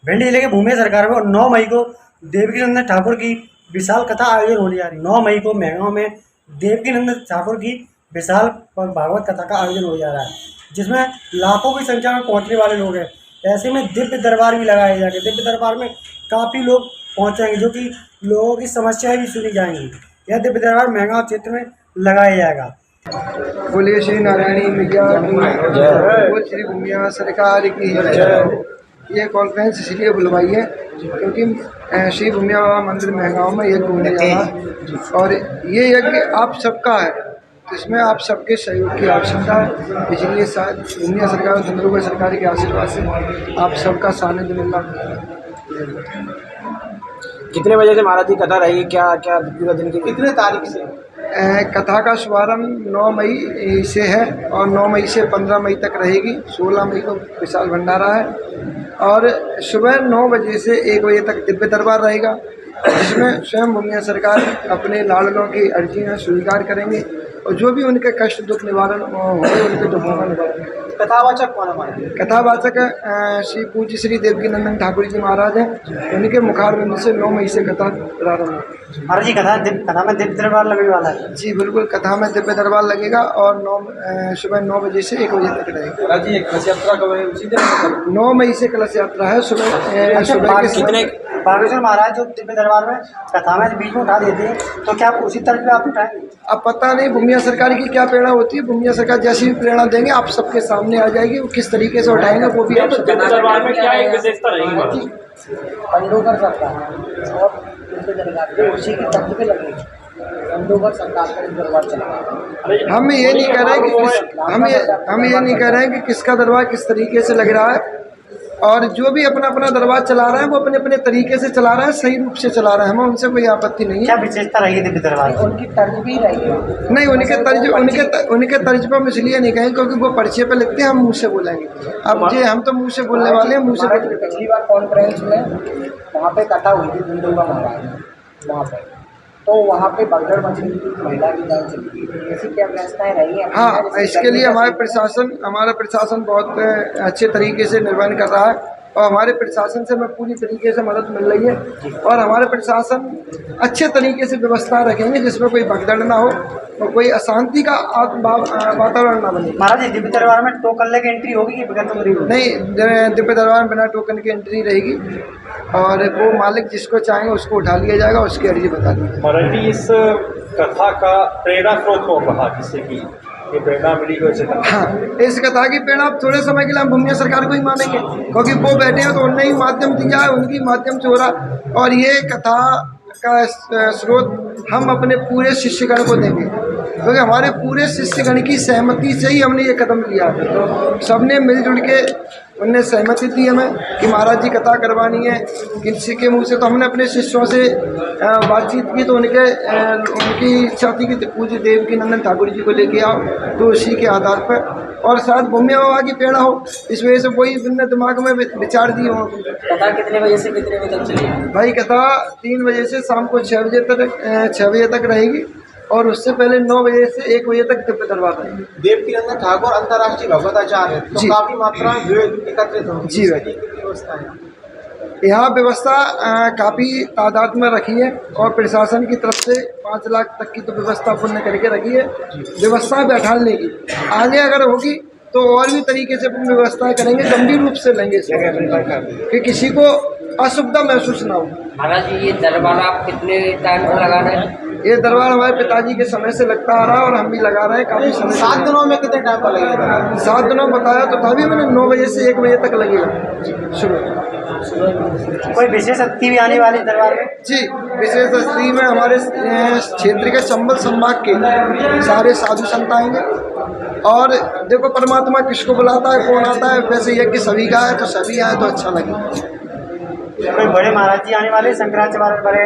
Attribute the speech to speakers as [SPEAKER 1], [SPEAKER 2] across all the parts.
[SPEAKER 1] भिंड जिले के भूमि सरकार में 9 मई को देवकीनंदन ठाकुर की विशाल कथा आयोजन होने जा रही है। 9 मई को महगांव में देवकीनंदन ठाकुर की विशाल भागवत कथा का आयोजन हो जा रहा है, जिसमें लाखों की संख्या में पहुंचने वाले लोग हैं। ऐसे में दिव्य दरबार भी लगाए जाएंगे। दिव्य दरबार में काफ़ी लोग पहुंचेंगे, जो कि लोगों की समस्याएं भी सुनी जाएंगी। यह दिव्य दरबार महगांव क्षेत्र में लगाया जाएगा।
[SPEAKER 2] बोलिए श्री नारायणी मैया की जय, बोल श्री भूमिया सरकार की जय। ये कॉन्फ्रेंस इसलिए बुलवाई है क्योंकि श्री भूमिया बाबा मंदिर महगांव में यज्ञ होने जा रहा है और ये यज्ञ आप सबका है, तो इसमें आप सबके सहयोग की आवश्यकता है। इसलिए शायद भूमिया सरकार और धंधुआ सरकार के आशीर्वाद से आप सबका सानिध्य मिल रहा है।
[SPEAKER 3] कितने बजे से महाराज जी कथा रहेगी, क्या क्या पूरा दिन की कितने तारीख से?
[SPEAKER 2] कथा का शुभारंभ 9 मई से है और 9 मई से 15 मई तक रहेगी। 16 मई को विशाल भंडारा है और सुबह 9 बजे से 1 बजे तक दिव्य दरबार रहेगा, जिसमें स्वयं भूमिया सरकार अपने लाडलों की अर्जियाँ स्वीकार करेंगे और जो भी उनके कष्ट दुख निवारण होंगे उनके दुखों का निवारण।
[SPEAKER 3] कथावाचक कौन हमारे?
[SPEAKER 2] कथावाचक श्री पूज्य श्री देवकीनंदन ठाकुर जी महाराज हैं। उनके मुखारविंद से 9 मई से कथा प्रारंभ है।
[SPEAKER 1] महाराज जी कथा में दिव्य दरबार लगने वाला है?
[SPEAKER 2] जी बिल्कुल, कथा में दिव्य दरबार लगेगा और सुबह 9 बजे से 1 बजे तक रहेगा।
[SPEAKER 3] महाराज जी कलश यात्रा कब है? उसी दिन
[SPEAKER 2] 9 मई से कलश यात्रा है। सुबह के
[SPEAKER 1] कितने बागेश्वर महाराज जो दिव्य दरबार में कथा में बीच में उठा देते हैं, तो क्या आप उसी तरह पे आप उठाएंगे?
[SPEAKER 2] अब पता नहीं भूमिया सरकार की क्या प्रेरणा होती है। भूमिया सरकार जैसी भी प्रेरणा देंगे आप सबके सामने आ जाएगी। वो किस तरीके से उठाएंगे वो भी आप
[SPEAKER 3] दिव्य दरबार में क्या एक विशेषता रहेगी?
[SPEAKER 1] पंडोकर सरकार और दिव्य दरबार उसी की तर्ज पे लगेगी। पंडोकर सरकार का दरबार चला।
[SPEAKER 2] हम ये नहीं कह रहे हैं कि किसका दरबार किस तरीके से लग रहा है, और जो भी अपना अपना दरबार चला रहे हैं वो अपने अपने तरीके से चला रहे हैं, सही रूप से चला रहे हैं। हमें उनसे कोई आपत्ति नहीं है।
[SPEAKER 1] क्या विशेषता रहेगी दिव्य दरबार? उनकी तर्ज भी रहेगी?
[SPEAKER 2] नहीं, उनके तर्ज पर हम इसलिए नहीं कहेंगे क्योंकि वो पर्चे पे लिखते हैं, हम मुँह से बोलेंगे। अब जी हम तो मुँह से बोलने वाले हैं, मुँह से।
[SPEAKER 1] पिछली बार कॉन्फ्रेंस में वहाँ पे कथा हुई थी धंधुआ महाराज में, वहाँ पे तो वहाँ पे बगड़ मछली महिला की जान चली थी। ऐसी क्या व्यवस्थाएं रही हैं?
[SPEAKER 2] हाँ, इसके लिए हमारा प्रशासन बहुत अच्छे तरीके से निर्वहन कर रहा है और हमारे प्रशासन से हमें पूरी तरीके से मदद मिल रही है और हमारे प्रशासन अच्छे तरीके से व्यवस्था रखेंगे जिसमें कोई भगदड़ ना हो और कोई अशांति का वातावरण ना बने।
[SPEAKER 1] महाराज जी दिव्य दरबार में टोकन लेके एंट्री होगी कि बगैर टोकन?
[SPEAKER 2] नहीं, दिव्य दरबार में बिना टोकन की एंट्री रहेगी और वो मालिक जिसको चाहेंगे उसको उठा लिया जाएगा, उसकी अर्जी बता दी।
[SPEAKER 4] महाराज जी इस कथा का प्रेरणा स्रोत कौन रहा जिससे कि ये प्रेरणा मिली को?
[SPEAKER 2] हाँ, इस कथा की प्रेरणा थोड़े समय के लिए हम भूमिया सरकार को ही मानेंगे क्योंकि वो बैठे हैं तो उन्हें ही माध्यम दिया है, उनकी माध्यम से हो रहा। और ये कथा का स्रोत हम अपने पूरे शिष्यगण को देंगे क्योंकि हमारे पूरे शिष्यगण की सहमति से ही हमने ये कदम लिया। सबने मिलजुल के उनने सहमति दी हमें कि महाराज जी कथा करवानी है किसी के मुंह से, तो हमने अपने शिष्यों से बातचीत की तो उनकी इच्छा थी कि पूज्य देवकीनंदन ठाकुर जी को लेके आओ, तो उसी के आधार पर और शायद भूमिया बाबा की प्रेरणा हो, इस वजह से वही उनने दिमाग में विचार दिए हो।
[SPEAKER 1] कथा कितने बजे से कितने बजे तक चलेगी?
[SPEAKER 2] भाई कथा 3 बजे से शाम को 6 बजे तक रहेगी और उससे पहले 9 बजे से 1 बजे तक दिव्य दरबार रहेगी।
[SPEAKER 3] देवकीनंदन ठाकुर अंतर्राष्ट्रीय भगवताचार्य है तो काफी मात्रा में भीड़ एकत्रित होगी।
[SPEAKER 2] जी भाई, यहाँ व्यवस्था काफ़ी तादाद में रखी है और प्रशासन की तरफ से 5 लाख तक की तो व्यवस्था पूर्ण करके रखी है। व्यवस्था बैठाने की आगे अगर होगी तो और भी तरीके से व्यवस्थाएं करेंगे, गंभीर रूप से लेंगे कि किसी को असुविधा महसूस ना हो।
[SPEAKER 1] महाराज जी ये दरबार आप कितने टाइम पर लगा रहे हैं?
[SPEAKER 2] ये दरबार हमारे पिताजी के समय से लगता आ रहा है और हम भी लगा रहे हैं काफ़ी समय।
[SPEAKER 3] 7 दिनों में कितने टाइम पर लगेगा?
[SPEAKER 2] 7 दिनों बताया तो तभी मैंने 9 बजे से 1 बजे तक लगेगा सुबह।
[SPEAKER 1] कोई विशेष अतिथि भी आने वाले दरबार में?
[SPEAKER 2] जी, विशेष अतिथि में हमारे क्षेत्र के चंबल संभाग के सारे साधु संत आएंगे और देखो परमात्मा किसको बुलाता है, कौन आता है, वैसे यज्ञ सभी का है तो सभी आए तो अच्छा लगे।
[SPEAKER 1] कोई बड़े महाराज जी आने वाले शंकराचार्य बड़े?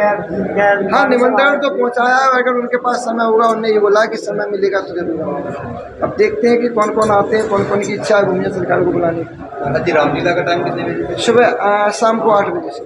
[SPEAKER 2] हाँ, निमंत्रण तो पहुंचाया है, अगर उनके पास समय होगा उन्होंने ये बोला कि समय मिलेगा तो जरूर। अब देखते हैं कि कौन कौन आते हैं, कौन कौन की इच्छा है भूमिया सरकार को बुलाने की।
[SPEAKER 3] रामलीला का टाइम कितने बजे?
[SPEAKER 2] सुबह शाम को 8 बजे से।